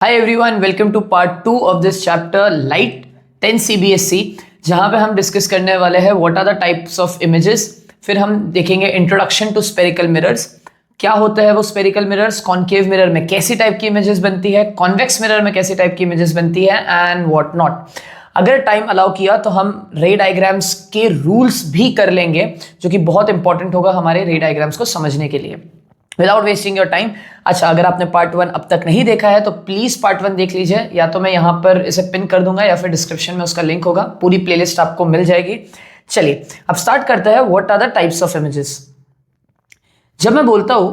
Hi everyone, welcome to part 2 of this chapter light 10 CBSE, जहां पे हम discuss करने वाले हैं what are the types of images. फिर हम देखेंगे इंट्रोडक्शन टू स्फेरिकल मिरर्स, क्या होता है वो स्फेरिकल मिरर्स, कॉन्केव मिरर में कैसी टाइप की इमेजेस बनती है, कॉन्वेक्स मिरर में कैसी टाइप की इमेजेस बनती है एंड व्हाट नॉट। अगर टाइम अलाउ किया तो हम रे डायग्राम्स के रूल्स भी कर लेंगे, जो कि बहुत इंपॉर्टेंट होगा हमारे रे डायग्राम्स को समझने के लिए। विदाउट वेस्टिंग योर टाइम, अच्छा अगर आपने पार्ट 1 अब तक नहीं देखा है तो प्लीज पार्ट 1 देख लीजिए, या तो मैं यहां पर इसे पिन कर दूंगा या फिर डिस्क्रिप्शन में उसका लिंक होगा, पूरी प्लेलिस्ट आपको मिल जाएगी। चलिए अब स्टार्ट करते हैं। What are the types of images. जब मैं बोलता हूं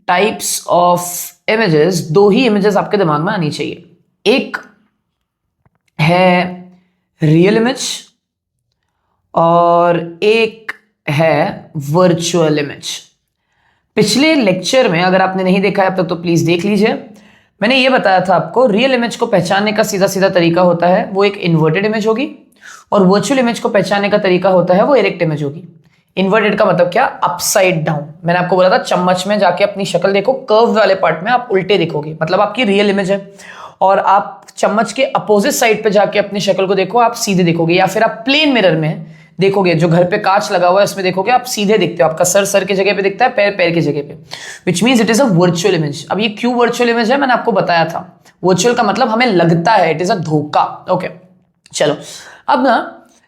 टाइप्स ऑफ इमेजेस, दो ही इमेजेस आपके दिमाग में आनी चाहिए। एक है रियल इमेज और एक है वर्चुअल इमेज। पिछले लेक्चर में अगर आपने नहीं देखा है अब तक तो प्लीज देख लीजिए। मैंने ये बताया था आपको रियल इमेज को पहचानने का सीधा सीधा तरीका होता है वो एक इन्वर्टेड इमेज होगी, और वर्चुअल इमेज को पहचानने का तरीका होता है वो इरेक्ट इमेज होगी। इन्वर्टेड का मतलब क्या? Upside down. मैंने आपको बोला था चम्मच में जाके अपनी शक्ल देखो, कर्व वाले पार्ट में आप उल्टे दिखोगे, मतलब आपकी रियल इमेज है। और आप चम्मच के अपोजिट साइड पे जाके अपनी शक्ल को देखो, आप सीधे दिखोगे। या फिर आप प्लेन मिरर में देखोगे, जो घर पे कांच लगा हुआ है उसमें देखोगे, आप सीधे दिखते हो, आपका सर सर की जगह पे दिखता है, पैर पैर की जगह पे, which means it is a virtual image. अब ये क्यों वर्चुअल इमेज है मैंने आपको बताया था। वर्चुअल का मतलब हमें लगता है, इट इज अ धोखा। ओके चलो, अब ना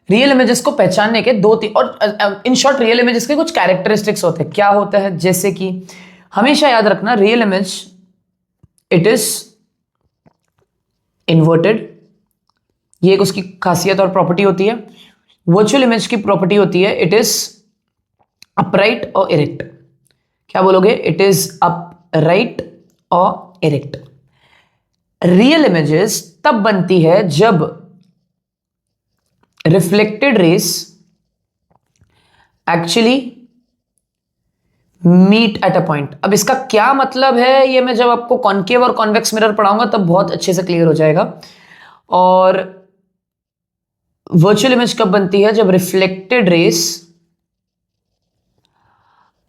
रियल इमेजेस को पहचानने के दो तीन, और इन शॉर्ट रियल इमेजेस के कुछ कैरेक्टरिस्टिक्स होते हैं। क्या होता है? जैसे कि हमेशा याद रखना, real image it is inverted, ये एक उसकी खासियत और प्रॉपर्टी होती है। वर्चुअल इमेज की प्रॉपर्टी होती है इट इज अपराइट और इरेक्ट। क्या बोलोगे? इट इज अपराइट और इरेक्ट। रियल इमेजेस तब बनती है जब reflected rays actually meet at a point. अब इसका क्या मतलब है ये मैं जब आपको कॉन्केव और कॉन्वेक्स मिरर पढ़ाऊंगा तब बहुत अच्छे से क्लियर हो जाएगा। और वर्चुअल इमेज कब बनती है? जब reflected rays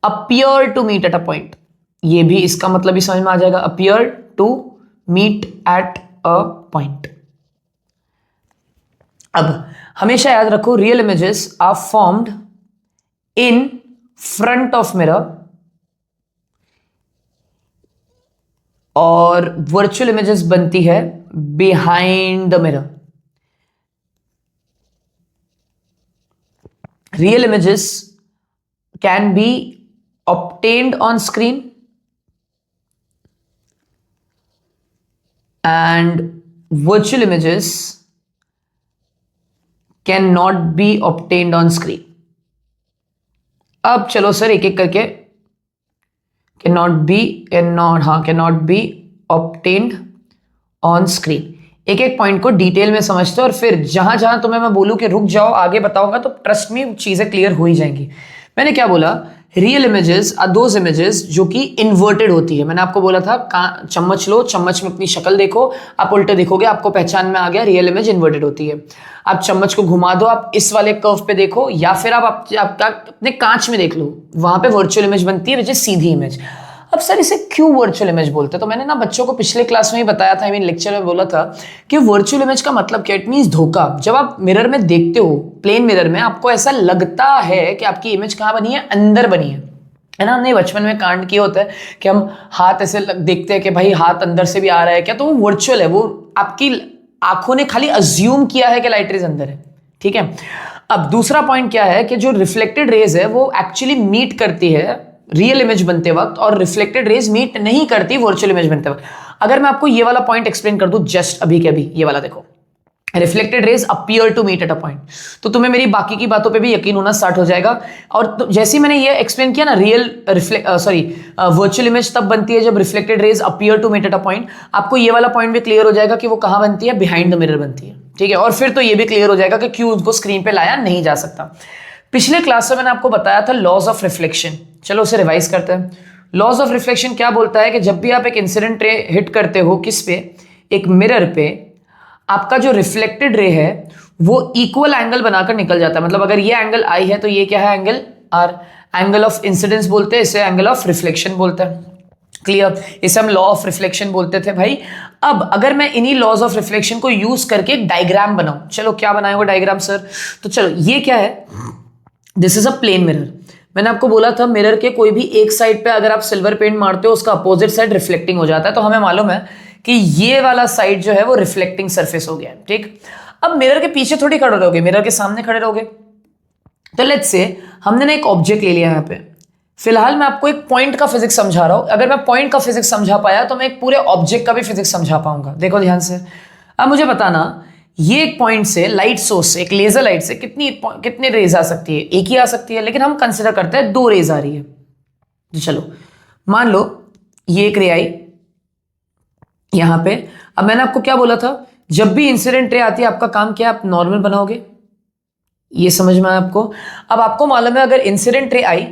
appear to meet at a point. ये भी इसका मतलब ही समझ में आ जाएगा, appear to meet at a point. अब हमेशा याद रखो, real images are formed in front of mirror और वर्चुअल इमेजेस बनती है behind the mirror. Real images can be obtained on screen and virtual images cannot be obtained on screen. अब चलो sir एक एक करके, cannot be obtained on screen, एक एक पॉइंट को डिटेल में समझते हो, और फिर जहां जहां तुम्हें मैं बोलूं कि रुक जाओ आगे बताऊंगा तो ट्रस्ट मी चीजें क्लियर हो ही जाएंगी। मैंने क्या बोला? Real images are those images जो कि इन्वर्टेड होती है। मैंने आपको बोला था चम्मच लो, चम्मच में अपनी शक्ल देखो, आप उल्टे देखोगे, आपको पहचान में आ गया रियल इमेज इन्वर्टेड होती है। आप चम्मच को घुमा दो, आप इस वाले कर्व पे देखो, या फिर आप अपने कांच में देख लो, वहां पे वर्चुअल इमेज बनती है विच इज सीधी इमेज। अब सर इसे क्यों वर्चुअल इमेज बोलते हैं? तो मैंने ना बच्चों को पिछले क्लास में ही बताया था, लेक्चर में बोला था कि वर्चुअल इमेज का मतलब क्या? इट मींस धोखा। जब आप मिरर में देखते हो, प्लेन मिरर में, आपको ऐसा लगता है कि आपकी इमेज कहां बनी है? अंदर बनी है ना। हमने बचपन में कांड किया होता है कि हम हाथ ऐसे देखते हैं कि भाई हाथ अंदर से भी आ रहा है क्या, तो वो वर्चुअल है, वो आपकी आंखों ने खाली अज्यूम किया है कि लाइट रेज अंदर है। ठीक है। अब दूसरा पॉइंट क्या है कि जो रिफ्लेक्टेड रेज है वो एक्चुअली मीट करती है रियल इमेज बनते वक्त, और रिफ्लेक्टेड रेज मीट नहीं करती वर्चुअल इमेज बनते वक्त। अगर मैं आपको ये वाला पॉइंट एक्सप्लेन कर दूं जस्ट अभी के अभी, ये वाला देखो, reflected rays appear to meet at a point, तो तुम्हें मेरी बाकी की बातों पे भी यकीन होना स्टार्ट हो जाएगा। और तो जैसे मैंने ये एक्सप्लेन किया ना, वर्चुअल इमेज तब बनती है जब reflected rays appear to meet at a point, आपको ये वाला पॉइंट भी क्लियर हो जाएगा कि वो कहां बनती है? बिहाइंड द मिरर बनती है। ठीक है। और फिर तो ये भी क्लियर हो जाएगा कि क्यों उनको स्क्रीन पे लाया नहीं जा सकता। पिछले क्लास में मैंने आपको बताया था लॉज ऑफ रिफ्लेक्शन, चलो उसे रिवाइज करते हैं। लॉज ऑफ रिफ्लेक्शन क्या बोलता है कि जब भी आप एक इंसिडेंट रे हिट करते हो, किस पे? एक मिरर पे, आपका जो रिफ्लेक्टेड रे है वो इक्वल एंगल बनाकर निकल जाता है। मतलब अगर ये एंगल आई है तो ये क्या है? Angle R. Angle of incidence बोलते हैं इसे, एंगल ऑफ रिफ्लेक्शन बोलते हैं। क्लियर? इसे हम लॉ ऑफ रिफ्लेक्शन बोलते थे भाई। अब अगर मैं इन्हीं लॉज ऑफ रिफ्लेक्शन को यूज करके एक डायग्राम बनाऊं, चलो क्या बनाएगा डायग्राम सर? तो चलो ये क्या है, this is a plane mirror. मैंने आपको बोला था मिरर के कोई भी एक साइड पे अगर आप सिल्वर पेंट मारते हो उसका अपोजिट साइड रिफ्लेक्टिंग हो जाता है, तो हमें मालूम है कि ये वाला साइड जो है वो रिफ्लेक्टिंग सरफेस हो गया है, ठीक? अब मिरर के पीछे थोड़ी खड़े रहोगे, मिरर के सामने खड़े रहोगे। तो लेट्स से हमने ना एक ऑब्जेक्ट ले लिया यहाँ पे, फिलहाल मैं आपको एक पॉइंट का फिजिक्स समझा रहा हूं। अगर मैं पॉइंट का फिजिक्स समझा पाया तो मैं एक पूरे ऑब्जेक्ट का भी फिजिक्स समझा पाऊंगा। देखो ध्यान से, अब मुझे बताना ये एक पॉइंट से, लाइट सोर्स से, एक लेजर लाइट से कितनी रेज आ सकती है? एक ही आ सकती है, लेकिन हम कंसिडर करते हैं 2 रेज आ रही है। तो चलो मान लो ये एक रे आई यहां पे। अब मैंने आपको क्या बोला था, जब भी इंसिडेंट रे आती है आपका काम क्या है, आप नॉर्मल बनाओगे। ये समझ में आया आपको? अब आपको मालूम है अगर इंसिडेंट रे आई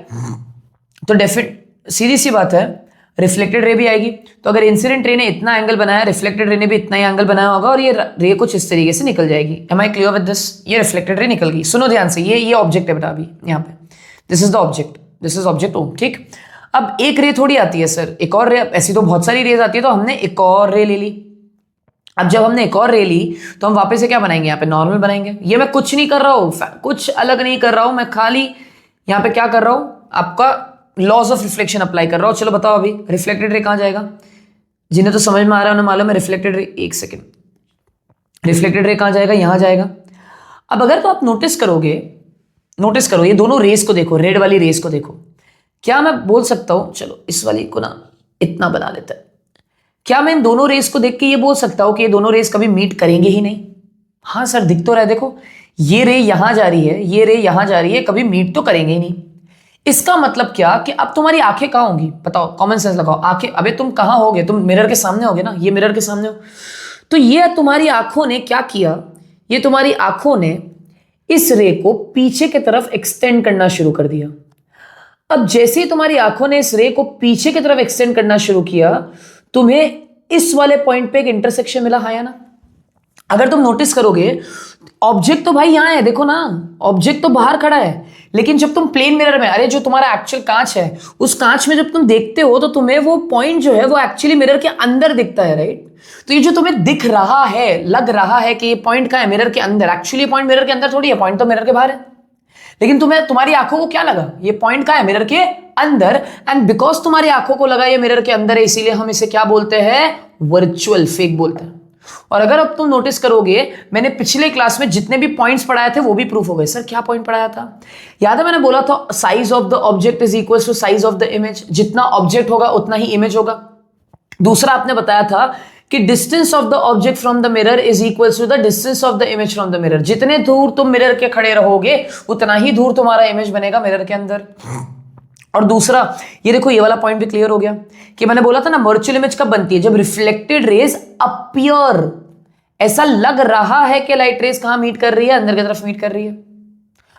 तो डेफिनेट सीधी सी बात है रिफ्लेक्टेड रे भी आएगी। तो अगर इंसिडेंट रे ने इतना एंगल बनाया, रिफ्लेक्टेड रे ने भी इतना ही एंगल बनाया होगा और ये रे कुछ इस तरीके से निकल जाएगी। Am I clear with this? ये रिफ्लेक्टेड रे निकल गई। सुनो ध्यान से, ये ऑब्जेक्ट है बेटा अभी यहाँ पे, this is the object, this is object O, ठीक? अब एक रे थोड़ी आती है सर, एक और रे, ऐसी तो बहुत सारी रेज आती है, तो हमने एक और रे ले ली। अब जब हमने एक और रे ली तो हम वापस से क्या बनाएंगे, यहाँ पे नॉर्मल बनाएंगे। ये मैं कुछ नहीं कर रहा हूँ, कुछ अलग नहीं कर रहा हूँ, मैं खाली यहाँ पे क्या कर रहा हूँ, आपका लॉज ऑफ रिफ्लेक्शन अप्लाई कर रहा हूँ। चलो बताओ अभी रिफ्लेक्टेड रे कहाँ जाएगा? जिन्हें तो समझ में आ रहा है उन्हें मालूम है रिफ्लेक्टेड रे, एक सेकेंड, रिफ्लेक्टेड रे कहाँ जाएगा? यहाँ जाएगा। अब अगर तो आप नोटिस करो ये दोनों रेस को देखो, रेड वाली रेस को देखो। क्या मैं बोल सकता हूं, चलो इस वाली को ना इतना बना लेता है, क्या मैं इन दोनों रेस को देख के ये बोल सकता हूं कि ये दोनों रेस कभी मीट करेंगे ही नहीं? हाँ सर दिख तो रहा है, देखो ये रे यहां जा रही है, ये रे यहां जा रही है, कभी मीट तो करेंगे ही नहीं। इसका मतलब क्या कि अब तुम्हारी आंखें कहां होंगी? बताओ, कॉमन सेंस लगाओ। आंखें, अबे तुम कहां होगे? तुम मिरर के सामने होगे ना, ये मिरर के सामने हो। तो ये तुम्हारी आंखों ने क्या किया, ये तुम्हारी आंखों ने इस रे को पीछे की तरफ एक्सटेंड करना शुरू कर दिया। अब जैसे ही तुम्हारी आंखों ने इस रे को पीछे की तरफ एक्सटेंड करना शुरू किया, तुम्हें इस वाले पॉइंट पे एक इंटरसेक्शन मिला, हाँ या ना? अगर तुम नोटिस करोगे ऑब्जेक्ट तो भाई यहां है, देखो ना, ऑब्जेक्ट तो बाहर खड़ा है, लेकिन जब तुम प्लेन मिरर में, अरे जो तुम्हारा एक्चुअल कांच है, उस कांच में जब तुम देखते हो तो तुम्हें वो पॉइंट जो है वो एक्चुअली मिरर के अंदर दिखता है, राइट? तो ये जो तुम्हें दिख रहा है, लग रहा है कि ये पॉइंट कहां है, मिरर के अंदर, एक्चुअली पॉइंट मिरर के अंदर थोड़ी है, पॉइंट तो मिरर के बाहर है। लेकिन तुम्हारी आंखों को क्या लगा, ये पॉइंट कहां है, मिरर के अंदर। एंड बिकॉज तुम्हारी आंखों को लगा ये मिरर के अंदर है, इसीलिए हम इसे क्या बोलते हैं, वर्चुअल, फेक बोलते हैं। और अगर अब तुम नोटिस करोगे, मैंने पिछले क्लास में जितने भी पॉइंट्स पढ़ाए थे वो भी प्रूफ हो गए। सर क्या पॉइंट पढ़ाया था? याद है मैंने बोला था size of the object is equal to size of the image, जितना ऑब्जेक्ट होगा उतना ही इमेज होगा। दूसरा आपने बताया था कि distance of the object from the mirror is equal to the distance of the image from the mirror, जितने दूर तुम मिरर के खड़े रहोगे उतना ही दूर तुम्हारा इमेज बनेगा मिरर के अंदर। और दूसरा ये देखो, ये वाला पॉइंट भी क्लियर हो गया कि मैंने बोला था ना वर्चुअल इमेज कब बनती है, जब रिफ्लेक्टेड रेज अपीयर, ऐसा लग रहा है कि लाइट रेज कहां मीट कर रही है, अंदर की तरफ मीट कर रही है।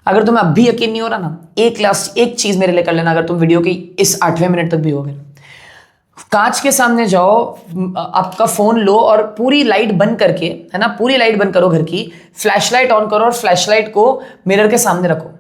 अगर तुम्हें अब भी यकीन नहीं हो रहा ना, एक चीज मेरे लिए कर लेना, अगर तुम वीडियो के इस 8वें मिनट तक भी हो गए, कांच के सामने जाओ, आपका फोन लो और पूरी लाइट बंद करके, है ना, पूरी लाइट बंद करो घर की, फ्लैशलाइट ऑन करो और फ्लैशलाइट को मिरर के सामने रखो।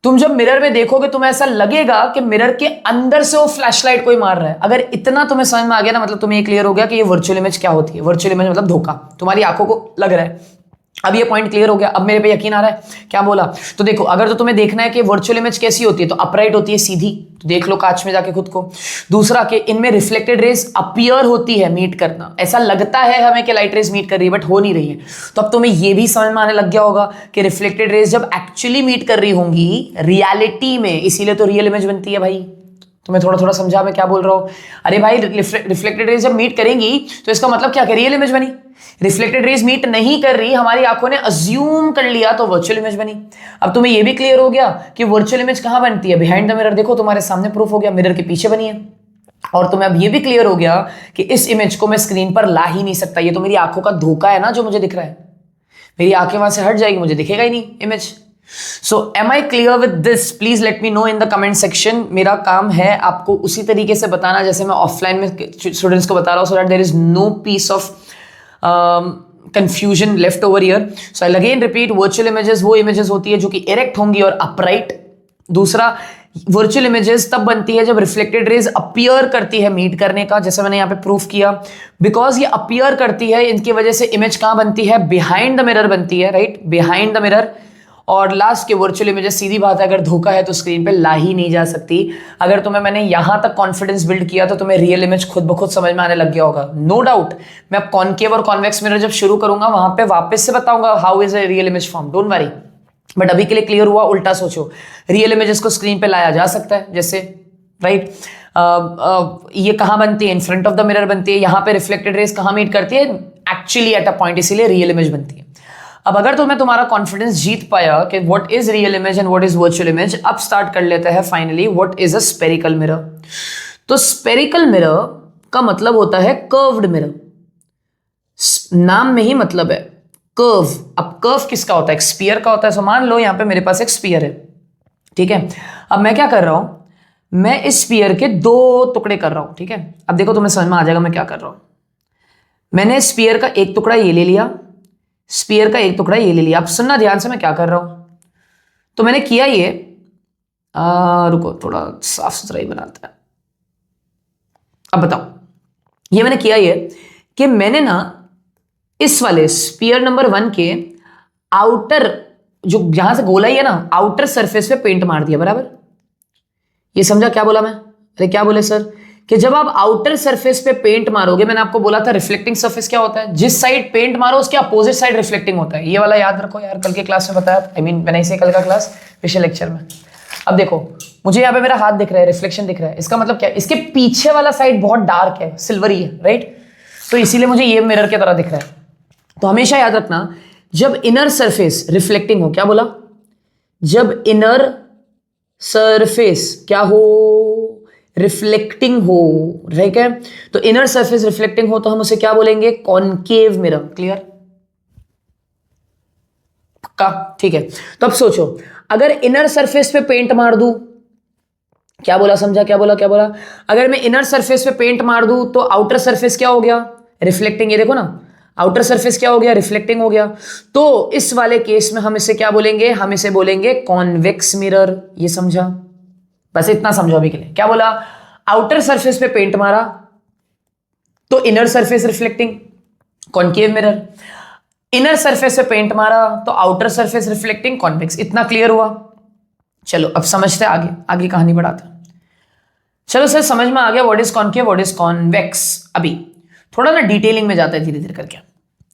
तुम जब मिरर में देखोगे तुम्हें ऐसा लगेगा कि मिरर के अंदर से वो फ्लैशलाइट कोई मार रहा है। अगर इतना तुम्हें समझ में आ गया ना, मतलब तुम्हें ये क्लियर हो गया कि ये वर्चुअल इमेज क्या होती है। वर्चुअल इमेज मतलब धोखा, तुम्हारी आंखों को लग रहा है। अब ये पॉइंट क्लियर हो गया, अब मेरे पे यकीन आ रहा है क्या बोला? तो देखो, अगर तो तुम्हें देखना है कि वर्चुअल इमेज कैसी होती है, तो अपराइट होती है, सीधी, तो देख लो कांच में जाके खुद को। दूसरा कि इनमें रिफ्लेक्टेड रेज अपीयर होती है, मीट करना, ऐसा लगता है हमें कि लाइट रेज मीट कर रही है बट हो नहीं रही है। तो अब तुम्हें ये भी समझ में आने लग गया होगा कि रिफ्लेक्टेड रेज जब एक्चुअली मीट कर रही होंगी रियलिटी में, इसीलिए तो रियल इमेज बनती है भाई। तुम्हें थोड़ा थोड़ा समझा मैं क्या बोल रहा हूं? अरे भाई रिफ्लेक्टेड रेज जब मीट करेंगी तो इसका मतलब क्या, रियल इमेज बनी। रिफ्लेक्टेड रेज मीट नहीं कर रही, हमारी आंखों ने अज्यूम कर लिया, तो वर्चुअल इमेज बनी। अब तुम्हें यह भी क्लियर हो गया कि वर्चुअल इमेज कहां बनती है, बिहाइंड द मिरर। देखो तुम्हारे सामने प्रूफ हो गया, मिरर के पीछे बनी है। और तुम्हें अब यह भी क्लियर हो गया कि इस इमेज को मैं स्क्रीन पर ला ही नहीं सकता, ये तो मेरी आंखों का धोखा है ना जो मुझे दिख रहा है। मेरी आंखें वहां से हट जाएगी, मुझे दिखेगा ही नहीं image. So am I clear with this? Please let me know in the comment section. मेरा काम है आपको उसी तरीके से बताना जैसे मैं ऑफलाइन में स्टूडेंट्स को बता रहा हूँ, so that there is no piece of confusion left over here. So I'll again repeat, virtual images वो images होती है जो कि erect होंगी और upright। दूसरा, वर्चुअल इमेजेस तब बनती है जब रिफ्लेक्टेड रेज अपीयर करती है मीट करने का, जैसे मैंने यहां पे प्रूफ किया। बिकॉज ये अपीयर करती है, इनकी वजह से इमेज कहां बनती है, बिहाइंड द मिरर बनती है, राइट, बिहाइंड द मिरर। और लास्ट के वर्चुअल इमेजेस, सीधी बात है, अगर धोखा है तो स्क्रीन पे ला ही नहीं जा सकती। अगर तुम्हें मैंने यहां तक कॉन्फिडेंस बिल्ड किया तो तुम्हें रियल इमेज खुद ब खुद समझ में आने लग गया होगा, नो डाउट। मैं अब कॉनकेव और कॉन्वेक्स मिरर जब शुरू करूंगा वहां पे वापस से बताऊंगा how is a real image form, don't worry. But अभी के लिए क्लियर हुआ? उल्टा सोचो, रियल इमेजेस को स्क्रीन पे लाया जा सकता है, जैसे राइट ये कहां बनती है, इन फ्रंट ऑफ द मिरर बनती है। यहां पे रिफ्लेक्टेड रेज कहां मीट करती है, एक्चुअली एट अ पॉइंट, इसीलिए रियल इमेज बनती है। अब अगर तुम्हें तुम्हारा कॉन्फिडेंस जीत पाया कि what is real image and what is virtual image, अब स्टार्ट कर लेते हैं finally what is a spherical mirror. तो स्फेरिकल मिरर का मतलब होता है कर्व्ड मिरर, नाम में ही मतलब है कर्व। अब कर्व किसका होता है, एक स्फीयर का होता है। सो मान लो यहां पे मेरे पास एक स्फीयर है, ठीक है। अब मैं क्या कर रहा हूं, मैं इस स्फीयर के दो टुकड़े कर रहा हूं, ठीक है। अब देखो तुम्हें समझ में आ जाएगा मैं क्या कर रहा हूं। मैंने स्फीयर का एक टुकड़ा ये ले लिया, स्फीयर का एक टुकड़ा ये ले लिया। अब सुनना ध्यान से मैं क्या कर रहा हूं। तो मैंने किया ये, रुको थोड़ा साफ सुथरा ही बनाता है। अब बताओ, ये मैंने किया ये कि मैंने ना इस वाले स्फीयर नंबर 1 के आउटर, जो यहां से गोला ही है ना, आउटर सरफेस पे पेंट मार दिया, बराबर। ये समझा क्या बोला मैं? अरे क्या बोले सर, कि जब आप आउटर सरफेस पे पेंट मारोगे, मैंने आपको बोला था रिफ्लेक्टिंग सरफेस क्या होता है, जिस साइड पेंट मारो उसके अपोजिट साइड रिफ्लेक्टिंग होता है। ये वाला याद रखो यार, कल के क्लास में बताया, आई मीन मैंने इसे कल का क्लास पिछले लेक्चर में। अब देखो मुझे यहाँ पे मेरा हाथ दिख रहा है, रिफ्लेक्शन दिख रहा है, इसका मतलब क्या है, इसके पीछे वाला साइड बहुत डार्क है, सिल्वरी है, राइट। तो इसीलिए मुझे ये मिरर की तरह दिख रहा है। तो हमेशा याद रखना, जब इनर सरफेस रिफ्लेक्टिंग हो, क्या बोला, जब इनर सरफेस क्या हो, रिफ्लेक्टिंग हो, ठीक है। तो इनर सरफेस रिफ्लेक्टिंग हो तो हम उसे क्या बोलेंगे, कॉनकेव मिरर। क्लियर? पक्का? ठीक है। तो अब सोचो, अगर इनर सरफेस पे पेंट मार दूं, क्या बोला, समझा क्या बोला, क्या बोला, अगर मैं इनर सरफेस पे पेंट मार दूं तो आउटर सरफेस क्या हो गया, रिफ्लेक्टिंग। ये देखो ना, आउटर सरफेस क्या हो गया, रिफ्लेक्टिंग हो गया। तो इस वाले केस में हम इसे क्या बोलेंगे, हम इसे बोलेंगे कॉन्वेक्स मिरर। ये समझा? बस इतना समझो अभी के लिए। क्या बोला, आउटर सरफेस पे पेंट मारा तो inner surface reflecting, concave mirror. Inner surface पे पेंट मारा तो आउटर सरफेस रिफ्लेक्टिंग, कॉन्वेक्स। इतना क्लियर हुआ? चलो अब समझते आगे, आगे कहानी बढ़ाते। चलो सर समझ में आ गया what is concave, what is convex. अभी थोड़ा ना डिटेलिंग में जाता है धीरे धीरे करके।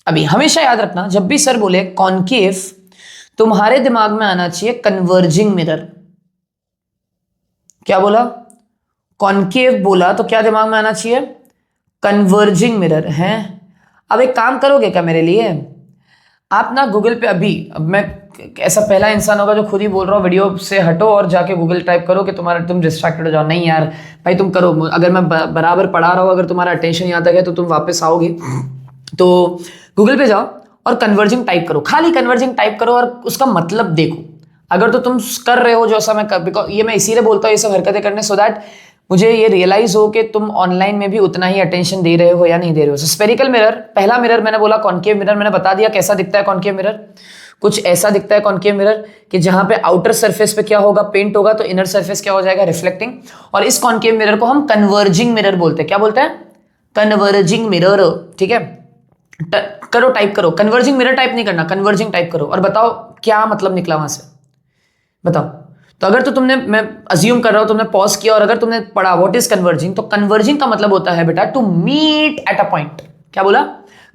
अभी हमेशा याद रखना, जब भी सर बोले कॉनकेव, तुम्हारे दिमाग में आना चाहिए कन्वर्जिंग मिरर। क्या बोला, कॉनकेव बोला तो क्या दिमाग में आना चाहिए, कन्वर्जिंग मिरर है। अब एक काम करोगे क्या मेरे लिए, आप ना गूगल पे अभी, अब मैं ऐसा पहला इंसान होगा जो खुद ही बोल रहा हूँ, वीडियो से हटो और जाके गूगल टाइप करो कि तुम डिस्ट्रैक्टेड हो जाओ। नहीं यार भाई, तुम करो। अगर मैं बराबर पढ़ा रहा हूँ, अगर तुम्हारा अटेंशन यहाँ तक है तो तुम वापस आओगे। तो गूगल पे जाओ और कन्वर्जिंग टाइप करो, खाली कन्वर्जिंग टाइप करो और उसका मतलब देखो। अगर तो तुम कर रहे हो जो ऐसा मैं बिकॉज ये मैं इसीलिए बोलता हूँ ये सब हरकतें करने, सो दैट मुझे ये रियलाइज हो कि तुम ऑनलाइन में भी उतना ही अटेंशन दे रहे हो या नहीं दे रहे हो। स्फेरिकल मिरर, पहला मिरर मैंने बोला कॉनकेव मिरर, मैंने बता दिया कैसा दिखता है कॉनकेव मिरर। कुछ ऐसा दिखता है कॉनकेव मिरर कि जहां पे आउटर सरफेस पे क्या होगा, पेंट होगा, तो इनर सरफेस क्या हो जाएगा, रिफ्लेक्टिंग। और इस कॉनकेव मिरर को हम कन्वर्जिंग मिरर बोलते हैं। क्या बोलते हैं, कन्वर्जिंग मिरर। ठीक है, करो, टाइप करो, कन्वर्जिंग मिरर टाइप नहीं करना, कन्वर्जिंग टाइप करो और बताओ क्या मतलब निकला वहां से, बताओ। तो अगर तो तुमने, मैं अज्यूम कर रहा हूं तुमने पॉज किया और अगर तुमने पढ़ा व्हाट इज कन्वर्जिंग, तो कन्वर्जिंग का मतलब होता है बेटा to meet at a point. क्या बोला,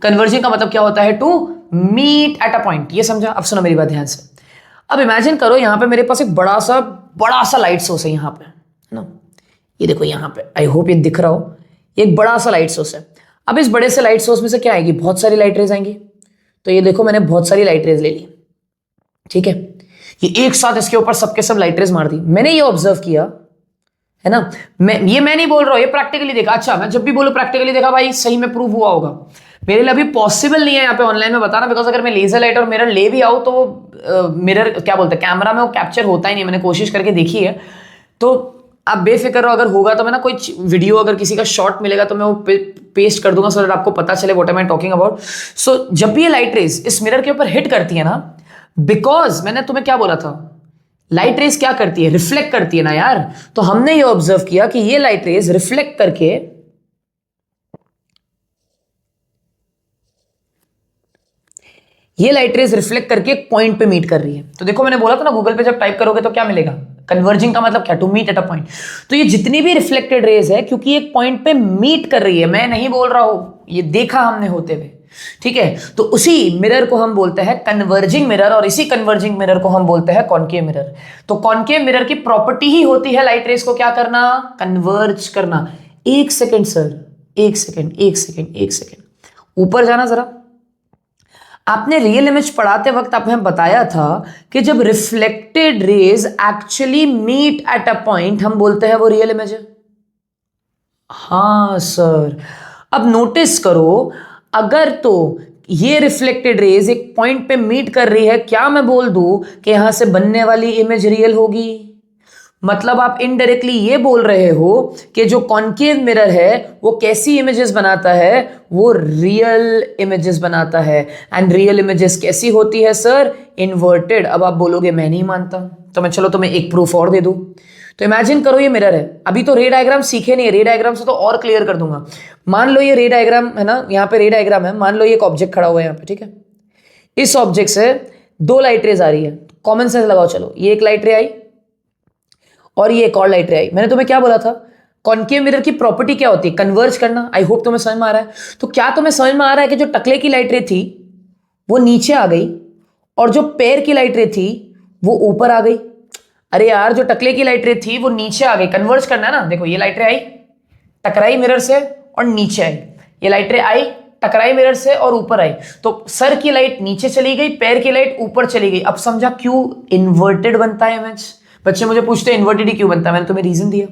कन्वर्जिंग का मतलब क्या होता है, to meet at a point. ये समझा? अब सुनो मेरी बात ध्यान से। अब इमेजिन करो यहां पे मेरे पास एक बड़ा सा लाइट सोर्स है यहां पे, है ना। ये देखो यहां पे, आई होप ये दिख रहा हो, एक बड़ा सा लाइट सोर्स है। अब इस बड़े से लाइट सोर्स में से क्या आएगी, बहुत सारी लाइट रेज आएंगी। तो ये देखो मैंने बहुत सारी लाइट रेज ले ली, ठीक है। ये एक साथ इसके ऊपर सबके सब लाइट रेज मार दी। मैंने ये ऑब्जर्व किया, है ना। मैं नहीं बोल रहा हूं, ये प्रैक्टिकली देखा। अच्छा, मैं जब भी बोलूं प्रैक्टिकली देखा, भाई सही में प्रूव हुआ होगा। मेरे लिए अभी पॉसिबल नहीं है यहाँ पे ऑनलाइन में बताना, बिकॉज अगर मैं लेजर लाइट और मिरर ले भी आऊं तो वो मिरर क्या बोलते हैं, कैमरा में वो कैप्चर होता ही नहीं। मैंने कोशिश करके देखी है। तो आप बेफिक्र रहो, अगर होगा तो मैं ना कोई वीडियो, अगर किसी का शॉर्ट मिलेगा तो मैं वो पेस्ट कर दूंगा, सो दैट आपको पता चले what am I talking about. So जब भी ये लाइट रेज इस मिरर के ऊपर हिट करती है ना, बिकॉज मैंने तुम्हें क्या बोला था लाइट रेज क्या करती है? रिफ्लेक्ट करती है ना यार। तो हमने ये ऑब्जर्व किया कि ये लाइट रेज रिफ्लेक्ट करके एक पॉइंट पे मीट कर रही है। तो देखो मैंने बोला था ना, गूगल पे जब टाइप करोगे तो क्या मिलेगा? कन्वर्जिंग का मतलब क्या? To meet at a point. तो ये जितनी भी रिफ्लेक्टेड रेज है, क्योंकि एक पॉइंट पे मीट कर रही है, मैं नहीं बोल रहा हूं, ये देखा हमने होते हुए, ठीक है। तो उसी मिरर को हम बोलते हैं कन्वर्जिंग मिरर, और इसी कन्वर्जिंग मिरर को हम बोलते हैं कॉनकेव मिरर। तो कॉनकेव मिरर की प्रॉपर्टी ही होती है लाइट रेज को क्या करना? कन्वर्ज करना। एक सेकेंड सर, एक सेकेंड ऊपर जाना जरा। आपने रियल इमेज पढ़ाते वक्त आपने बताया था कि जब reflected rays actually meet at a point, हम बोलते हैं वो रियल इमेज है। हाँ सर, अब नोटिस करो, अगर तो ये रिफ्लेक्टेड रेज एक पॉइंट पे मीट कर रही है, क्या मैं बोल दूं कि यहां से बनने वाली इमेज रियल होगी? मतलब आप इनडायरेक्टली ये बोल रहे हो कि जो कॉनकेव मिरर है वो कैसी इमेजेस बनाता है? वो रियल इमेजेस बनाता है। एंड रियल इमेजेस कैसी होती है सर? इन्वर्टेड। अब आप बोलोगे मैं नहीं मानता, तो मैं चलो तुम्हें एक प्रूफ और दे दूं। तो इमेजिन करो ये मिरर है, अभी तो रे डायग्राम सीखे नहीं है, रे डायग्राम से तो और क्लियर कर दूंगा। मान लो ये रे डायग्राम है ना, यहाँ पे रे डायग्राम है, मान लो ये एक ऑब्जेक्ट खड़ा हुआ है यहाँ पे, ठीक है। इस ऑब्जेक्ट से दो लाइट रेज आ रही है, कॉमन सेंस लगाओ, चलो ये एक लाइट रे आई और ये एक और लाइट रे आई। मैंने तुम्हें क्या बोला था? कॉनकेव मिरर की प्रॉपर्टी क्या होती है? कन्वर्ज करना। आई होप तुम्हें समझ में आ रहा है। तो क्या तुम्हें समझ में आ रहा है कि जो टकले की लाइट रे थी वो नीचे आ गई और जो पैर की लाइट रे थी वो ऊपर आ गई? अरे यार, जो टकले की लाइट रे थी वो नीचे आ गई, कन्वर्ज करना है ना। देखो ये लाइट रे आई, टकराई मिरर से और नीचे आई, ये लाइट रे आई, टकराई मिरर से और ऊपर आई। तो सर की लाइट नीचे चली गई, पैर की लाइट ऊपर चली गई। अब समझा क्यों इन्वर्टेड बनता है इमेज? बच्चे मुझे पूछते हैं इन्वर्टेड ही क्यों बनता है, मैंने तुम्हें रीजन दिया।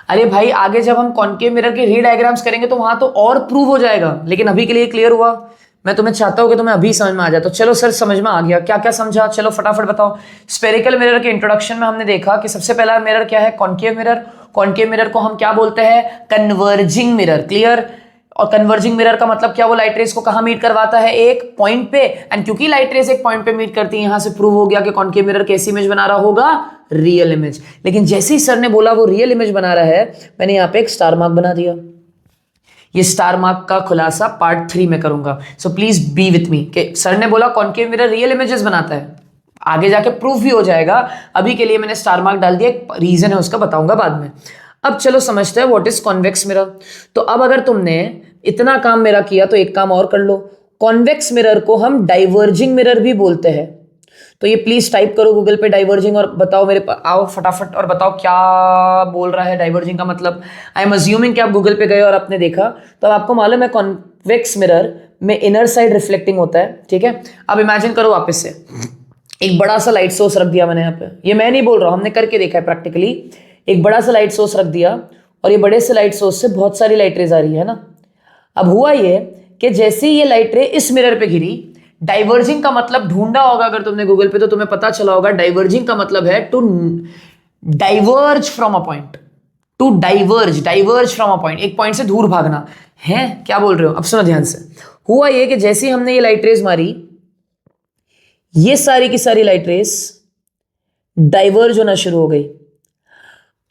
अरे भाई, आगे जब हम कॉनकेव मिरर के री डायग्राम्स करेंगे तो वहां तो और प्रूव हो जाएगा, लेकिन अभी के लिए क्लियर हुआ? मैं तुम्हें चाहता हूं कि तुम्हें अभी समझ में आ जाए। तो चलो सर, समझ में आ गया, क्या क्या समझा? चलो फटाफट बताओ। स्फेरिकल मिरर के इंट्रोडक्शन में हमने देखा कि सबसे पहला मिरर क्या है? Concave mirror. कॉनकेव मिरर को हम क्या बोलते हैं? Converging mirror. क्लियर? और कन्वर्जिंग मिरर का मतलब क्या? वो लाइट रेस को कहां मीट करवाता है? एक पॉइंट पे। एंड क्योंकि लाइट रेस एक पॉइंट पे मीट करती है, यहां से प्रूव हो गया कि कॉनकेव मिरर कैसी इमेज बना रहा होगा? Real image. लेकिन जैसे ही सर ने बोला वो रियल इमेज बना रहा है, मैंने यहां पे एक स्टार मार्क बना दिया। ये स्टार मार्क का खुलासा पार्ट 3 में करूंगा, so please be with me. कि सर ने बोला कॉनकेव मिरर रियल इमेजेस बनाता है, आगे जाके प्रूफ भी हो जाएगा। अभी के लिए मैंने स्टार मार्क डाल दिया, एक रीजन है उसका बताऊंगा बाद में। अब चलो समझते हैं व्हाट इज कॉन्वेक्स मिरर। तो अब अगर तुमने इतना काम मेरा किया तो एक काम और कर लो। कॉन्वेक्स मिरर को हम डाइवर्जिंग मिरर भी बोलते हैं। तो ये प्लीज टाइप करो गूगल पे डाइवर्जिंग और बताओ मेरे पास, आओ फटाफट और बताओ क्या बोल रहा है डाइवर्जिंग का मतलब। आई एम अज्यूमिंग कि आप गूगल पे गए और आपने देखा, तो अब आपको मालूम है कॉन्वेक्स मिरर में इनर साइड रिफ्लेक्टिंग होता है, ठीक है। अब इमेजिन करो वापस से एक बड़ा सा लाइट सोर्स रख दिया मैंने यहाँ पे, ये मैं नहीं बोल रहा हूं, हमने करके देखा है प्रैक्टिकली। एक बड़ा सा लाइट सोर्स रख दिया और ये बड़े से लाइट सोर्स से बहुत सारी लाइट रेज आ रही है ना। अब हुआ ये कि जैसे ही ये लाइट रे इस मिरर पे गिरी, डाइवर्जिंग का मतलब ढूंढा होगा अगर तुमने गूगल पे, तो तुम्हें पता चला होगा डाइवर्जिंग का मतलब है to diverge from a point. To diverge from a point, एक पॉइंट से दूर भागना है। क्या बोल रहे हो? अब सुनो ध्यान से। हुआ ये कि जैसे ही हमने ये लाइट रेज मारी, ये सारी की सारी लाइट रेज डाइवर्ज होना शुरू हो गई।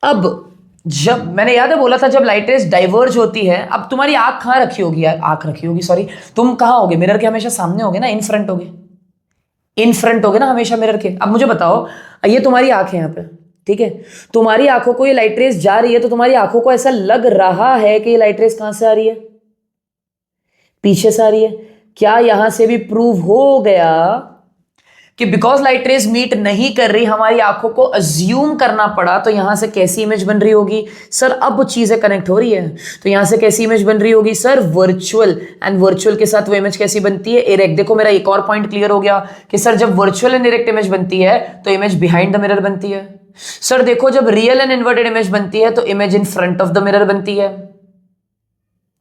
अब जब मैंने याद है बोला था जब लाइट रेज डाइवर्ज होती है, अब तुम्हारी आंख कहां रखी होगी यार? आंख रखी होगी, सॉरी, तुम कहां होगे? मिरर के हमेशा सामने होगे ना, इन फ्रंट होगे, इन फ्रंट होगे ना हमेशा मिरर के। अब मुझे बताओ, ये तुम्हारी आंख है यहाँ पे, ठीक है। तुम्हारी आंखों को ये लाइट रेज जा रही है, तो तुम्हारी आंखों को ऐसा लग रहा है कि ये लाइट रेज कहां से आ रही है? पीछे से आ रही है। क्या यहां से भी प्रूव हो गया कि बिकॉज लाइट रेज मीट नहीं कर रही, हमारी आंखों को अज्यूम करना पड़ा, तो यहां से कैसी इमेज बन रही होगी? सर अब चीजें कनेक्ट हो रही है। तो यहां से कैसी इमेज बन रही होगी सर? वर्चुअल। एंड वर्चुअल के साथ वो इमेज कैसी बनती है? इरेक्ट। देखो मेरा एक और पॉइंट क्लियर हो गया कि सर जब वर्चुअल एंड इरेक्ट इमेज बनती है तो इमेज बिहाइंड द मिरर बनती है। सर देखो, जब रियल एंड इन्वर्टेड इमेज बनती है तो image in front of the mirror बनती है।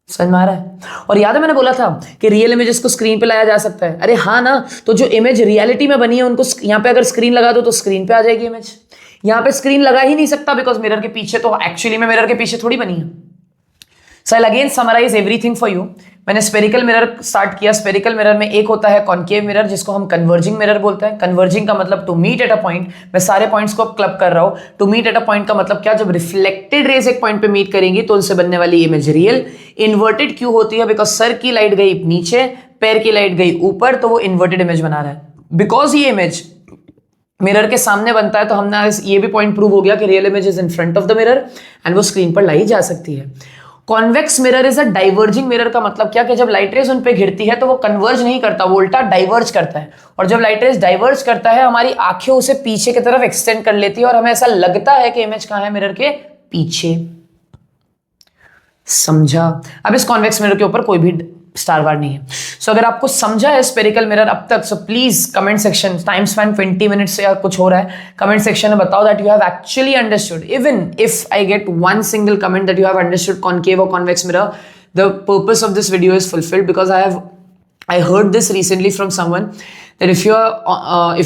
समझ में आ रहा है? और याद है मैंने बोला था कि रियल इमेजेस को स्क्रीन पे लाया जा सकता है। अरे हाँ ना, तो जो इमेज रियलिटी में बनी है उनको यहां पे अगर स्क्रीन लगा दो तो स्क्रीन पे आ जाएगी इमेज। यहां पे स्क्रीन लगा ही नहीं सकता बिकॉज मिरर के पीछे, तो एक्चुअली में मिरर के पीछे थोड़ी बनी है। So I again summarize everything for you. मैंने स्पेरिकल मिरर स्टार्ट किया। स्पेरिकल मिरर में एक होता है कॉन्केव मिरर जिसको हम कन्वर्जिंग मिरर बोलते हैं। कन्वर्जिंग का मतलब to meet at a point, मैं सारे पॉइंट्स को क्लब कर रहा हूं। To meet at a point का मतलब क्या, जब रिफ्लेक्टेड रेज एक पॉइंट पे मीट करेंगी तो उनसे बनने वाली इमेज रियल। इन्वर्टेड क्यों होती है, बिकॉज सर की लाइट गई नीचे, पैर की लाइट गई ऊपर, तो वो इन्वर्टेड इमेज बना रहा है। बिकॉज ये इमेज मिरर के सामने बनता है तो हमने ये भी पॉइंट प्रूव हो गया कि real image is in front of the mirror and वो स्क्रीन पर लाई जा सकती है। Convex mirror is a diverging mirror का मतलब क्या, कि जब लाइट रेज उन पे घिरती है तो वो कन्वर्ज नहीं करता, वो उल्टा डाइवर्ज करता है। और जब लाइट रेज डाइवर्ज करता है हमारी आंखें उसे पीछे की तरफ एक्सटेंड कर लेती है और हमें ऐसा लगता है कि इमेज कहां है, मिरर के पीछे। समझा? अब इस कॉन्वेक्स मिरर के ऊपर कोई भी स्टार वार नहीं है। सो अगर आपको समझा है स्पेरिकल मिरर अब तक, so please comment section, time span 20 minutes या कुछ हो रहा है, कमेंट सेक्शन में बताओ that you have actually understood. Even if I get one single comment that you have understood concave और convex mirror, the purpose of this video is fulfilled, because I heard this recently from someone that if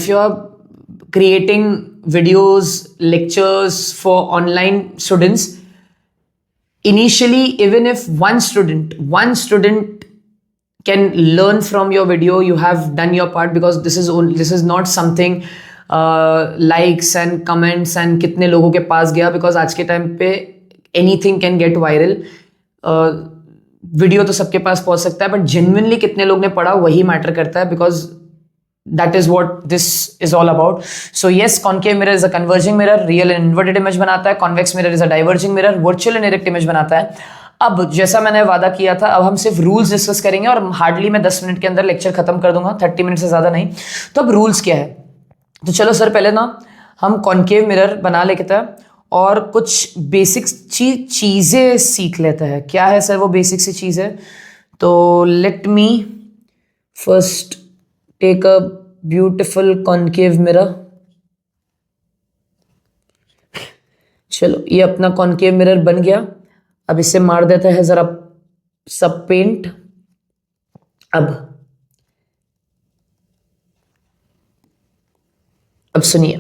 you are creating videos, lectures for online students, initially even if one student can learn from your video, you have done your part, because this is not something likes and comments and कितने लोगों के पास गया, because आज के time पे anything can get viral. Video तो सबके पास पहुंच सकता है, बट जेन्युइनली कितने लोग ने पढ़ा वही मैटर करता है, because that is what this is all about. So yes, concave mirror is a converging mirror, real and inverted image बनाता है. Convex mirror is a diverging mirror, virtual and direct image बनाता है. अब जैसा मैंने वादा किया था, अब हम सिर्फ रूल्स डिस्कस करेंगे और हार्डली मैं 10 मिनट के अंदर लेक्चर खत्म कर दूंगा, 30 मिनट से ज्यादा नहीं. तो अब रूल्स क्या है, तो चलो सर पहले ना हम कॉन्केव मिरर बना लेते हैं और कुछ बेसिक चीज़ें सीख लेते हैं. क्या है सर वो बेसिक सी चीज़ें? तो let me first take a beautiful concave mirror. चलो ये अपना कॉन्केव मिरर बन गया. अब इसे मार देते हैं जरा सब पेंट. अब सुनिए,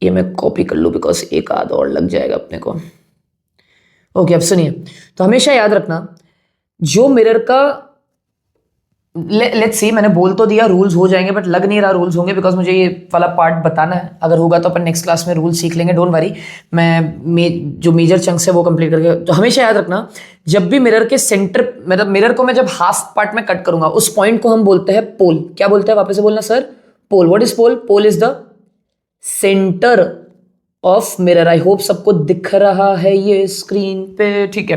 ये मैं कॉपी कर लूँ बिकॉज एक आध और लग जाएगा अपने को. ओके, अब सुनिए. तो हमेशा याद रखना, जो मिरर का लेट्स सी, मैंने बोल तो दिया रूल्स हो जाएंगे, बट लग नहीं रहा रूल्स होंगे, बिकॉज मुझे ये वाला पार्ट बताना है. अगर होगा तो अपन नेक्स्ट क्लास में रूल्स सीख लेंगे, डोंट वरी. मैं जो मेजर चंक्स है वो कंप्लीट करके. तो हमेशा याद रखना, जब भी मिरर के सेंटर, मतलब मिरर को मैं जब हाफ पार्ट में कट करूंगा, उस पॉइंट को हम बोलते हैं पोल. क्या बोलते हैं, वापस से बोलना sir. Pole. What is pole? Pole is the centre of mirror. I hope सबको दिख रहा है ये स्क्रीन पे, ठीक है.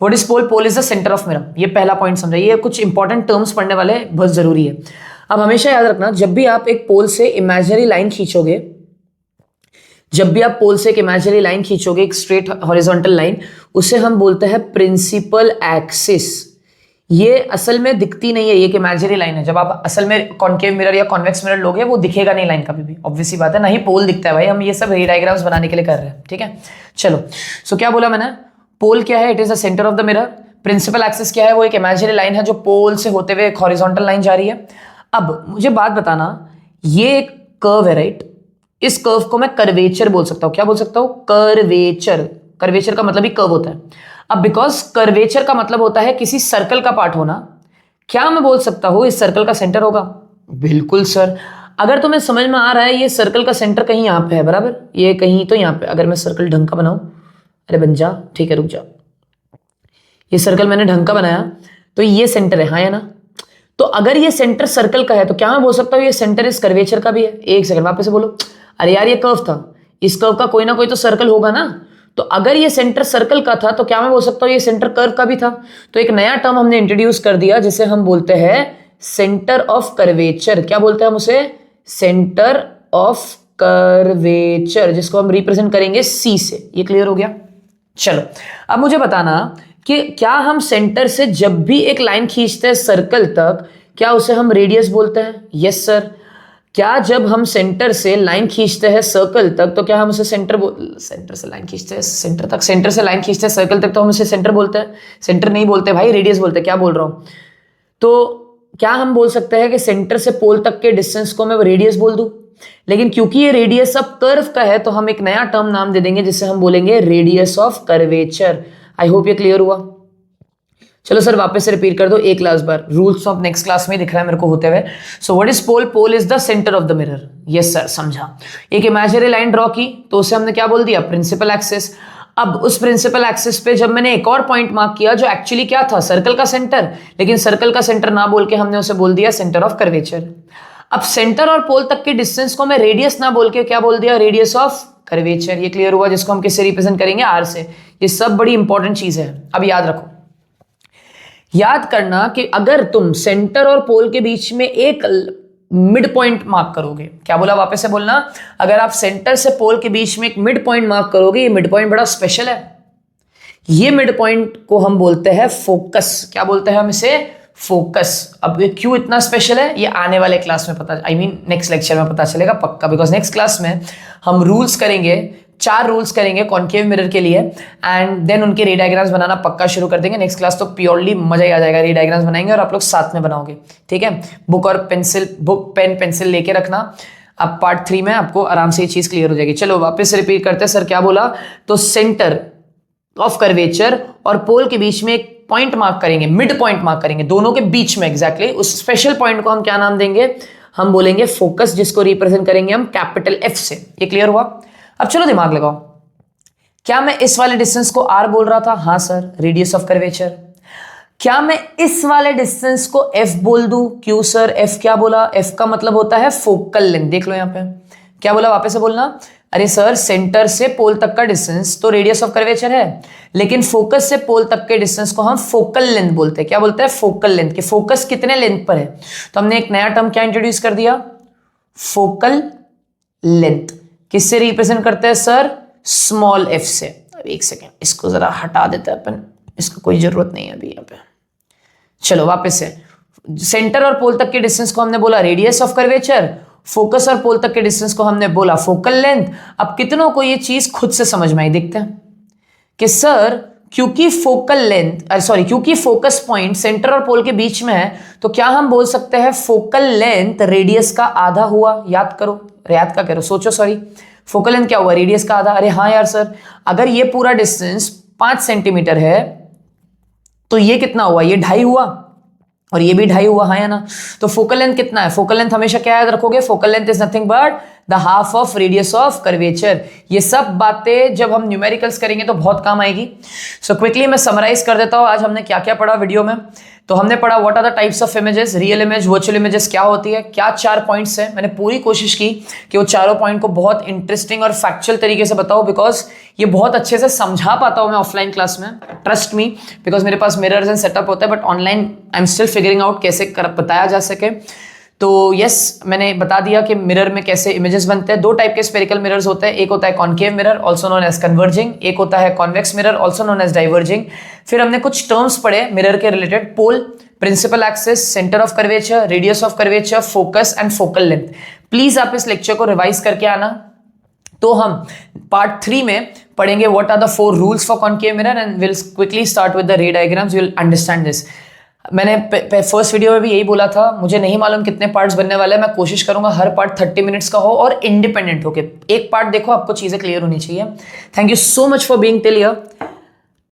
What is pole? Pole is the centre of mirror. ये पहला पॉइंट समझा. ये कुछ इंपॉर्टेंट टर्म्स पढ़ने वाले बहुत जरूरी है. अब हमेशा याद रखना, जब भी आप एक पोल से इमेजिनरी लाइन खींचोगे, एक स्ट्रेट हॉरिजॉन्टल लाइन, उसे हम बोलते हैं प्रिंसिपल एक्सिस. ये असल में दिखती नहीं है, ये एक इमेजिनरी लाइन है. जब आप असल में कॉन्केव मिरर या कॉन्वेक्स मिरर लोगे, वो दिखेगा नहीं लाइन कभी भी, ऑब्वियस सी बात है. ना ही पोल दिखता है भाई, हम ये सब रे डायग्राम्स बनाने के लिए कर रहे हैं, ठीक है. चलो, सो क्या बोला मैंने? पोल क्या है? It is the centre of the mirror. Principal axis क्या है? वो एक इमेजिनरी लाइन है जो पोल से होते हुए एक हॉरिजॉन्टल लाइन जा रही है. अब मुझे बात बताना, ये एक कर्व है, राइट? इस कर्व को मैं कर्वेचर बोल सकता हूं. क्या बोल सकता हूं? कर्वेचर. कर्वेचर का मतलब ही कर्व होता है. अब बिकॉज कर्वेचर का मतलब होता है किसी सर्कल का पार्ट होना, क्या मैं बोल सकता हूं इस सर्कल का सेंटर होगा? बिल्कुल सर. अगर तुम्हें समझ में आ रहा है, ये सर्कल का सेंटर कहीं यहां पे है, बराबर, ये कहीं तो यहां पे. अगर मैं सर्कल ढंग का बनाऊं, अरे बन जा, ठीक है, रुक जा. ये सर्कल मैंने ढंग का बनाया, तो ये सेंटर है, हाँ या ना? तो अगर ये सेंटर सर्कल का है, तो क्या मैं बोल सकता हूं ये सेंटर इस कर्वेचर का भी है? एक सेकंड वापस से बोलो. अरे यार, ये कर्व था, इस कर्व का कोई ना कोई तो सर्कल होगा ना. तो अगर ये सेंटर सर्कल का था, तो क्या मैं बोल सकता हूं ये सेंटर कर्व का भी था? तो एक नया टर्म हमने इंट्रोड्यूस कर दिया, जिसे हम बोलते हैं सेंटर ऑफ कर्वेचर. क्या बोलते हैं हम उसे? सेंटर ऑफ कर्वेचर, जिसको हम रिप्रेजेंट करेंगे सी से. ये क्लियर हो गया? चलो, अब मुझे बताना कि क्या हम सेंटर से जब भी एक लाइन खींचते हैं सर्कल तक, क्या उसे हम रेडियस बोलते हैं? Yes sir. क्या जब हम सेंटर से लाइन खींचते हैं सर्कल तक, तो क्या हम उसे सेंटर से लाइन खींचते हैं सेंटर तक, सेंटर से लाइन खींचते हैं सर्कल तक, तो हम उसे सेंटर बोलते हैं? सेंटर नहीं बोलते भाई, रेडियस बोलते हैं. क्या बोल रहा हूं? तो क्या हम बोल सकते हैं कि सेंटर से पोल तक के डिस्टेंस को मैं रेडियस बोल दूं? लेकिन क्योंकि ये रेडियस अब कर्व का है, तो हम एक नया टर्म नाम दे देंगे, जिसे हम बोलेंगे radius of curvature. I hope ये क्लियर हुआ. चलो सर वापस से रिपीट कर दो एक लास्ट बार, रूल्स तो अब नेक्स्ट क्लास में दिख रहा है मेरे को होते हुए। So what is pole? Pole is the centre of the mirror. Yes sir, समझा। एक इमेजिनरी लाइन ड्रॉ की तो उसे हमने क्या बोल दिया? Principal axis. अब उस प्रिंसिपल एक्सिस पे जब मैंने एक और पॉइंट मार्क किया जो एक्चुअली क्या था? सर्कल का सेंटर, लेकिन सर्कल का सेंटर ना बोल के हमने उसे बोल दिया सेंटर ऑफ कर्वेचर। अब सेंटर और पोल तक के डिस्टेंस को मैं रेडियस ना बोल के क्या बोल दिया? Radius of curvature. ये क्लियर हुआ? जिसको हम किससे रिप्रेजेंट करेंगे? आर से। ये सब बड़ी इंपॉर्टेंट चीज है, अब याद रखो। याद करना कि अगर तुम सेंटर और पोल के बीच में एक मिड पॉइंट मार्क करोगे, क्या बोला? वापस से बोलना। अगर आप सेंटर से पोल के बीच में एक मिड पॉइंट मार्क करोगे, ये मिड पॉइंट बड़ा स्पेशल है। ये मिड पॉइंट को हम बोलते हैं फोकस। क्या बोलते हैं हम इसे? फोकस। अब ये क्यों इतना स्पेशल है, ये आने वाले क्लास में पता, नेक्स्ट लेक्चर में पता चलेगा पक्का, बिकॉज नेक्स्ट क्लास में हम रूल्स करेंगे, 4 रूल्स करेंगे कॉन्केव मिरर के लिए, एंड देन उनके रे डायग्राम्स बनाना पक्का शुरू कर देंगे। नेक्स्ट क्लास तो प्योरली मजा ही आ जाएगा, रे डायग्राम्स बनाएंगे और आप लोग साथ में बनाओगे, ठीक है? बुक पेन पेंसिल लेके रखना। अब पार्ट 3 में आपको आराम से ये चीज क्लियर हो जाएगी। चलो वापस से रिपीट करते हैं। सर क्या बोला? तो सेंटर ऑफ कर्वेचर और पोल के बीच में एक पॉइंट मार्क करेंगे, मिड पॉइंट मार्क करेंगे, दोनों के बीच में एग्जैक्टली। उस स्पेशल पॉइंट को हम क्या नाम देंगे? हम बोलेंगे फोकस, जिसको रिप्रेजेंट करेंगे हम कैपिटल एफ से। ये क्लियर हुआ? अब चलो दिमाग लगाओ, क्या मैं इस वाले डिस्टेंस को आर बोल रहा था? हाँ सर, रेडियस ऑफ कर्वेचर। क्या मैं इस वाले डिस्टेंस को एफ बोल दूं? क्यों सर? एफ क्या बोला? एफ का मतलब होता है फोकल लेंथ। देख लो यहां पे क्या बोला, वापस से बोलना। अरे सर, सेंटर से पोल तक का डिस्टेंस तो रेडियस ऑफ कर्वेचर है, लेकिन फोकस से पोल तक के डिस्टेंस को हम फोकल लेंथ बोलते हैं। क्या बोलते हैं? Focal length. कि फोकस कितने लेंथ पर है, तो हमने एक नया टर्म क्या इंट्रोड्यूस कर दिया? Focal length. किससे रिप्रेजेंट करते हैं सर? स्मॉल एफ से। अब एक सेकेंड, इसको जरा हटा देते हैं अपन, इसको कोई जरूरत नहीं है अभी यहाँ पे। चलो वापस से, सेंटर और पोल तक के डिस्टेंस को हमने बोला रेडियस ऑफ कर्वेचर, फोकस और पोल तक के डिस्टेंस को हमने बोला फोकल लेंथ। अब कितनों को ये चीज खुद से समझ में आई? देखते हैं कि सर क्योंकि क्योंकि फोकस पॉइंट सेंटर और पोल के बीच में है, तो क्या हम बोल सकते हैं फोकल लेंथ रेडियस का आधा हुआ? याद क्या करो, सोचो। सॉरी, फोकल लेंथ क्या हुआ? रेडियस का आधा। अरे हाँ यार सर, अगर ये पूरा डिस्टेंस 5 सेंटीमीटर है तो ये कितना हुआ? ये 2.5 हुआ, और ये भी 2.5 हुआ, हाँ या ना? तो फोकल लेंथ कितना है? फोकल लेंथ हमेशा क्या याद रखोगे? Focal length is nothing but the half of radius of curvature. ये सब बातें जब हम न्यूमेरिकल्स करेंगे तो बहुत काम आएगी। सो क्विकली मैं समराइज कर देता हूँ आज हमने क्या क्या पढ़ा वीडियो में। तो हमने पढ़ा what are the types of images, real image, virtual images क्या होती है, क्या 4 पॉइंट्स है। मैंने पूरी कोशिश की कि वो चारों पॉइंट को बहुत इंटरेस्टिंग और फैक्चुअल तरीके से बताओ, बिकॉज ये बहुत अच्छे से समझा पाता हूँ मैं ऑफलाइन क्लास में, ट्रस्ट मी, बिकॉज मेरे पास मिरर्स एंड सेटअप होता है, but online I am still figuring out कैसे बताया जा सके। तो यस, मैंने बता दिया कि मिरर में कैसे इमेजेस बनते हैं। 2 टाइप के स्फेरिकल मिरर्स होते हैं, एक होता है concave mirror also known as converging, एक होता है convex mirror also known as diverging. फिर हमने कुछ टर्म्स पढ़े मिरर के related, pole, principal axis, centre of curvature, radius of curvature, focus and focal length. Please आप इस लेक्चर को रिवाइज करके आना। तो हम पार्ट 3 में पढ़ेंगे what are the 4 rules for concave mirror and will quickly start with the ray diagrams, you will understand this. मैंने फर्स्ट वीडियो में भी यही बोला था, मुझे नहीं मालूम कितने पार्ट्स बनने वाले हैं, मैं कोशिश करूंगा हर पार्ट 30 मिनट्स का हो और इंडिपेंडेंट हो के एक पार्ट देखो, आपको चीजें क्लियर होनी चाहिए। Thank you so much for being till here.